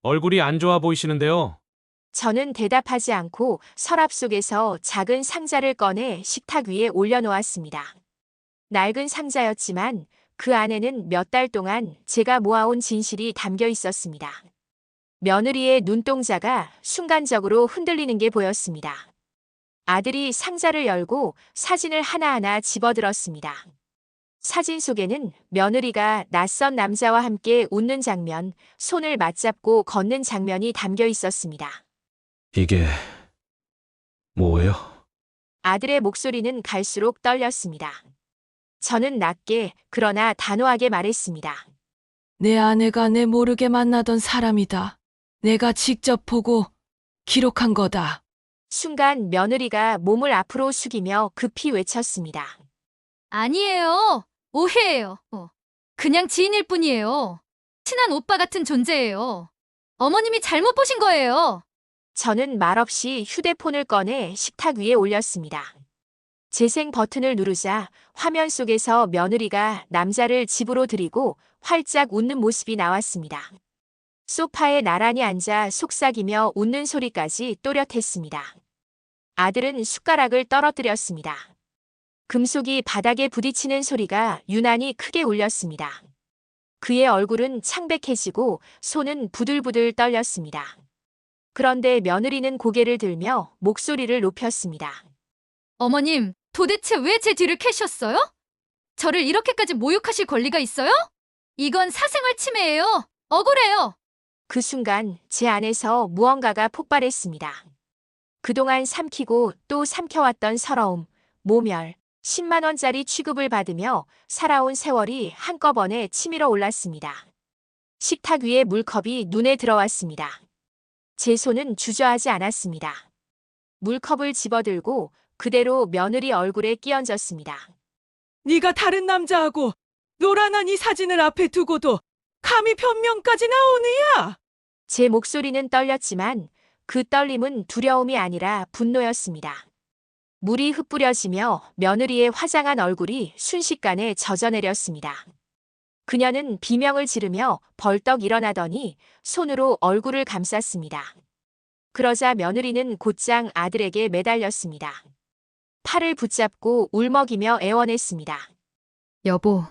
얼굴이 안 좋아 보이시는데요. 저는 대답하지 않고 서랍 속에서 작은 상자를 꺼내 식탁 위에 올려놓았습니다. 낡은 상자였지만 그 안에는 몇 달 동안 제가 모아온 진실이 담겨 있었습니다. 며느리의 눈동자가 순간적으로 흔들리는 게 보였습니다. 아들이 상자를 열고 사진을 하나하나 집어들었습니다. 사진 속에는 며느리가 낯선 남자와 함께 웃는 장면, 손을 맞잡고 걷는 장면이 담겨 있었습니다. 이게 뭐예요? 아들의 목소리는 갈수록 떨렸습니다. 저는 낮게 그러나 단호하게 말했습니다. 내 아내가 내 모르게 만나던 사람이다. 내가 직접 보고 기록한 거다. 순간 며느리가 몸을 앞으로 숙이며 급히 외쳤습니다. 아니에요. 오해예요. 그냥 지인일 뿐이에요. 친한 오빠 같은 존재예요. 어머님이 잘못 보신 거예요. 저는 말없이 휴대폰을 꺼내 식탁 위에 올렸습니다. 재생 버튼을 누르자 화면 속에서 며느리가 남자를 집으로 들이고 활짝 웃는 모습이 나왔습니다. 소파에 나란히 앉아 속삭이며 웃는 소리까지 또렷했습니다. 아들은 숟가락을 떨어뜨렸습니다. 금속이 바닥에 부딪히는 소리가 유난히 크게 울렸습니다. 그의 얼굴은 창백해지고 손은 부들부들 떨렸습니다. 그런데 며느리는 고개를 들며 목소리를 높였습니다. 어머님, 도대체 왜 제 뒤를 캐셨어요? 저를 이렇게까지 모욕하실 권리가 있어요? 이건 사생활 침해예요. 억울해요. 그 순간 제 안에서 무언가가 폭발했습니다. 그동안 삼키고 또 삼켜왔던 서러움, 모멸, 10만 원짜리 취급을 받으며 살아온 세월이 한꺼번에 치밀어 올랐습니다. 식탁 위에 물컵이 눈에 들어왔습니다. 제 손은 주저하지 않았습니다. 물컵을 집어들고 그대로 며느리 얼굴에 끼얹었습니다. 네가 다른 남자하고 노란한 이 사진을 앞에 두고도 감히 변명까지 나오느냐? 제 목소리는 떨렸지만 그 떨림은 두려움이 아니라 분노였습니다. 물이 흩뿌려지며 며느리의 화장한 얼굴이 순식간에 젖어내렸습니다. 그녀는 비명을 지르며 벌떡 일어나더니 손으로 얼굴을 감쌌습니다. 그러자 며느리는 곧장 아들에게 매달렸습니다. 팔을 붙잡고 울먹이며 애원했습니다. 여보,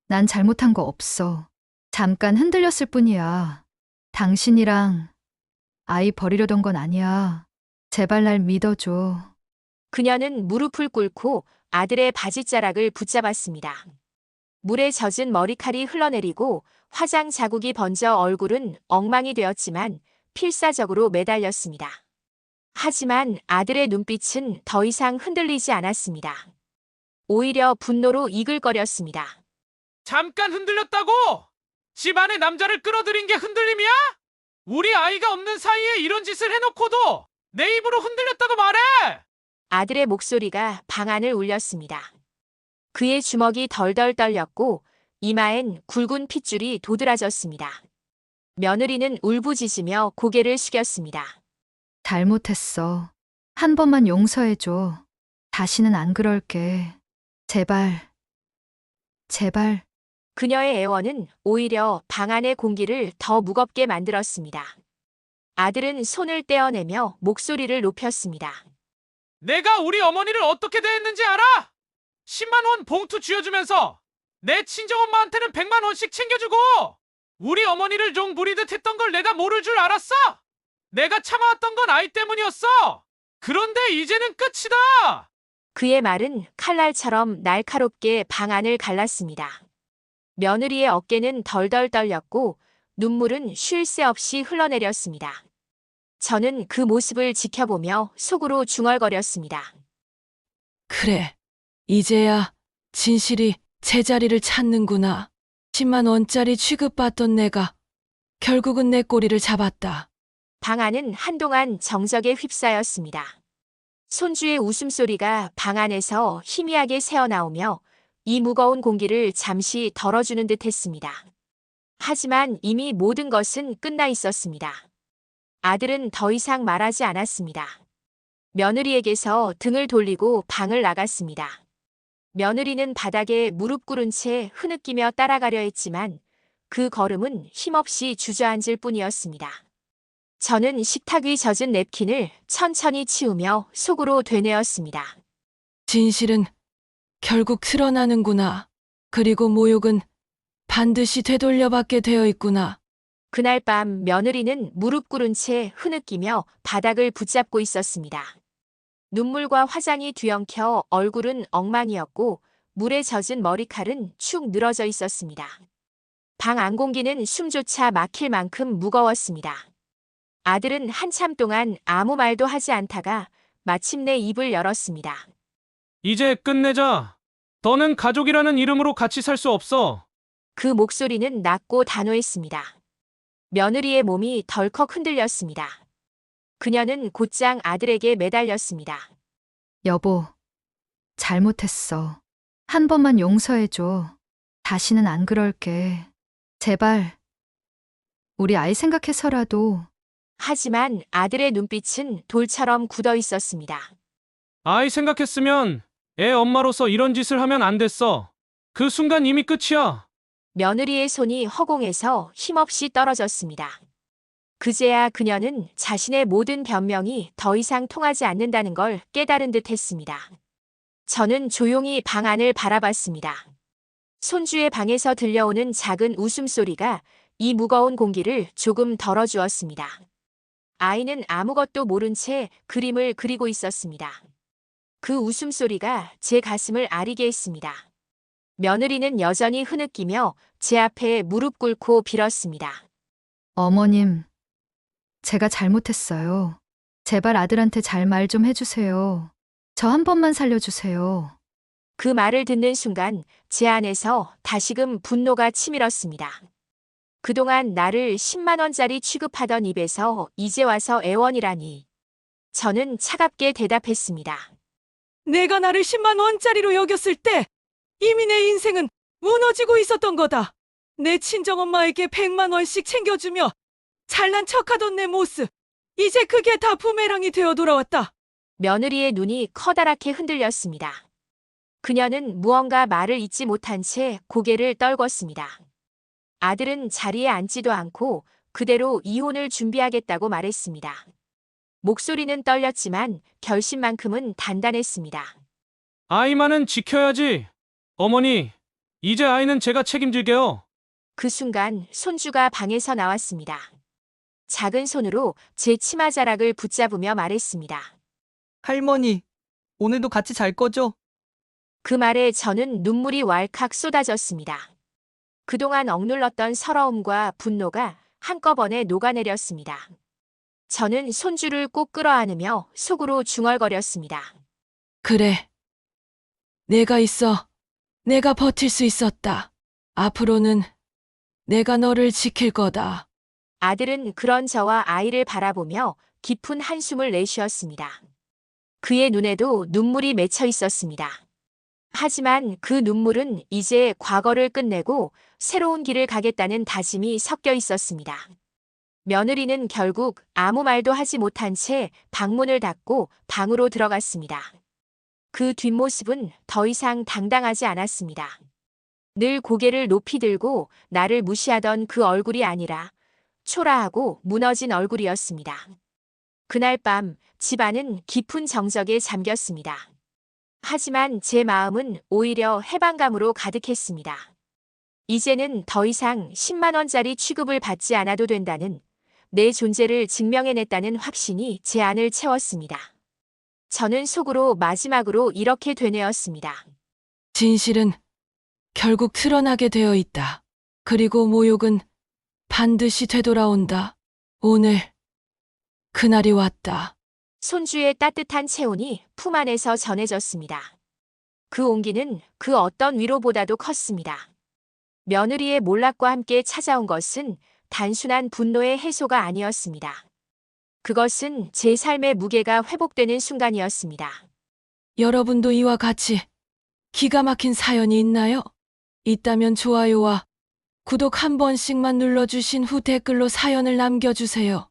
난 잘못한 거 없어. 잠깐 흔들렸을 뿐이야. 당신이랑 아이 버리려던 건 아니야. 제발 날 믿어줘. 그녀는 무릎을 꿇고 아들의 바지자락을 붙잡았습니다. 물에 젖은 머리칼이 흘러내리고 화장 자국이 번져 얼굴은 엉망이 되었지만 필사적으로 매달렸습니다. 하지만 아들의 눈빛은 더 이상 흔들리지 않았습니다. 오히려 분노로 이글거렸습니다. 잠깐 흔들렸다고! 집 안에 남자를 끌어들인 게 흔들림이야? 우리 아이가 없는 사이에 이런 짓을 해놓고도 내 입으로 흔들렸다고 말해! 아들의 목소리가 방 안을 울렸습니다. 그의 주먹이 덜덜 떨렸고 이마엔 굵은 핏줄이 도드라졌습니다. 며느리는 울부짖으며 고개를 숙였습니다. 잘못했어. 한 번만 용서해줘. 다시는 안 그럴게. 제발, 제발. 그녀의 애원은 오히려 방 안의 공기를 더 무겁게 만들었습니다. 아들은 손을 떼어내며 목소리를 높였습니다. 내가 우리 어머니를 어떻게 대했는지 알아? 10만 원 봉투 쥐어주면서 내 친정엄마한테는 100만 원씩 챙겨주고 우리 어머니를 종 부리듯 했던 걸 내가 모를 줄 알았어? 내가 참아왔던 건 아이 때문이었어. 그런데 이제는 끝이다. 그의 말은 칼날처럼 날카롭게 방 안을 갈랐습니다. 며느리의 어깨는 덜덜 떨렸고 눈물은 쉴 새 없이 흘러내렸습니다. 저는 그 모습을 지켜보며 속으로 중얼거렸습니다. 그래. 이제야 진실이 제자리를 찾는구나. 10만 원짜리 취급받던 내가 결국은 내 꼬리를 잡았다. 방 안은 한동안 정적에 휩싸였습니다. 손주의 웃음소리가 방 안에서 희미하게 새어나오며 이 무거운 공기를 잠시 덜어주는 듯 했습니다. 하지만 이미 모든 것은 끝나 있었습니다. 아들은 더 이상 말하지 않았습니다. 며느리에게서 등을 돌리고 방을 나갔습니다. 며느리는 바닥에 무릎 꿇은 채 흐느끼며 따라가려 했지만 그 걸음은 힘없이 주저앉을 뿐이었습니다. 저는 식탁 위 젖은 냅킨을 천천히 치우며 속으로 되뇌었습니다. 진실은 결국 드러나는구나. 그리고 모욕은 반드시 되돌려받게 되어 있구나. 그날 밤 며느리는 무릎 꿇은 채 흐느끼며 바닥을 붙잡고 있었습니다. 눈물과 화장이 뒤엉켜 얼굴은 엉망이었고 물에 젖은 머리칼은 축 늘어져 있었습니다. 방 안 공기는 숨조차 막힐 만큼 무거웠습니다. 아들은 한참 동안 아무 말도 하지 않다가 마침내 입을 열었습니다. 이제 끝내자. 너는 가족이라는 이름으로 같이 살 수 없어. 그 목소리는 낮고 단호했습니다. 며느리의 몸이 덜컥 흔들렸습니다. 그녀는 곧장 아들에게 매달렸습니다. 여보, 잘못했어. 한 번만 용서해줘. 다시는 안 그럴게. 제발. 우리 아이 생각해서라도. 하지만 아들의 눈빛은 돌처럼 굳어 있었습니다. 아이 생각했으면 애 엄마로서 이런 짓을 하면 안 됐어. 그 순간 이미 끝이야. 며느리의 손이 허공에서 힘없이 떨어졌습니다. 그제야 그녀는 자신의 모든 변명이 더 이상 통하지 않는다는 걸 깨달은 듯 했습니다. 저는 조용히 방 안을 바라봤습니다. 손주의 방에서 들려오는 작은 웃음소리가 이 무거운 공기를 조금 덜어주었습니다. 아이는 아무것도 모른 채 그림을 그리고 있었습니다. 그 웃음소리가 제 가슴을 아리게 했습니다. 며느리는 여전히 흐느끼며 제 앞에 무릎 꿇고 빌었습니다. 어머님, 제가 잘못했어요. 제발 아들한테 잘 말 좀 해주세요. 저 한 번만 살려주세요. 그 말을 듣는 순간 제 안에서 다시금 분노가 치밀었습니다. 그동안 나를 10만 원짜리 취급하던 입에서 이제 와서 애원이라니. 저는 차갑게 대답했습니다. 내가 나를 10만 원짜리로 여겼을 때 이미 내 인생은 무너지고 있었던 거다. 내 친정엄마에게 100만 원씩 챙겨주며 잘난 척하던 내 모습. 이제 그게 다 부메랑이 되어 돌아왔다. 며느리의 눈이 커다랗게 흔들렸습니다. 그녀는 무언가 말을 잇지 못한 채 고개를 떨궜습니다. 아들은 자리에 앉지도 않고 그대로 이혼을 준비하겠다고 말했습니다. 목소리는 떨렸지만 결심만큼은 단단했습니다. 아이만은 지켜야지. 어머니, 이제 아이는 제가 책임질게요. 그 순간 손주가 방에서 나왔습니다. 작은 손으로 제 치마자락을 붙잡으며 말했습니다. 할머니, 오늘도 같이 잘 거죠? 그 말에 저는 눈물이 왈칵 쏟아졌습니다. 그동안 억눌렀던 서러움과 분노가 한꺼번에 녹아내렸습니다. 저는 손주를 꼭 끌어안으며 속으로 중얼거렸습니다. 그래. 내가 있어. 내가 버틸 수 있었다. 앞으로는 내가 너를 지킬 거다. 아들은 그런 저와 아이를 바라보며 깊은 한숨을 내쉬었습니다. 그의 눈에도 눈물이 맺혀 있었습니다. 하지만 그 눈물은 이제 과거를 끝내고 새로운 길을 가겠다는 다짐이 섞여 있었습니다. 며느리는 결국 아무 말도 하지 못한 채 방문을 닫고 방으로 들어갔습니다. 그 뒷모습은 더 이상 당당하지 않았습니다. 늘 고개를 높이 들고 나를 무시하던 그 얼굴이 아니라 초라하고 무너진 얼굴이었습니다. 그날 밤 집안은 깊은 정적에 잠겼습니다. 하지만 제 마음은 오히려 해방감으로 가득했습니다. 이제는 더 이상 10만 원짜리 취급을 받지 않아도 된다는, 내 존재를 증명해냈다는 확신이 제 안을 채웠습니다. 저는 속으로 마지막으로 이렇게 되뇌었습니다. 진실은 결국 드러나게 되어 있다. 그리고 모욕은 반드시 되돌아온다. 오늘 그날이 왔다. 손주의 따뜻한 체온이 품 안에서 전해졌습니다. 그 온기는 그 어떤 위로보다도 컸습니다. 며느리의 몰락과 함께 찾아온 것은 단순한 분노의 해소가 아니었습니다. 그것은 제 삶의 무게가 회복되는 순간이었습니다. 여러분도 이와 같이 기가 막힌 사연이 있나요? 있다면 좋아요와 구독 한 번씩만 눌러주신 후 댓글로 사연을 남겨주세요.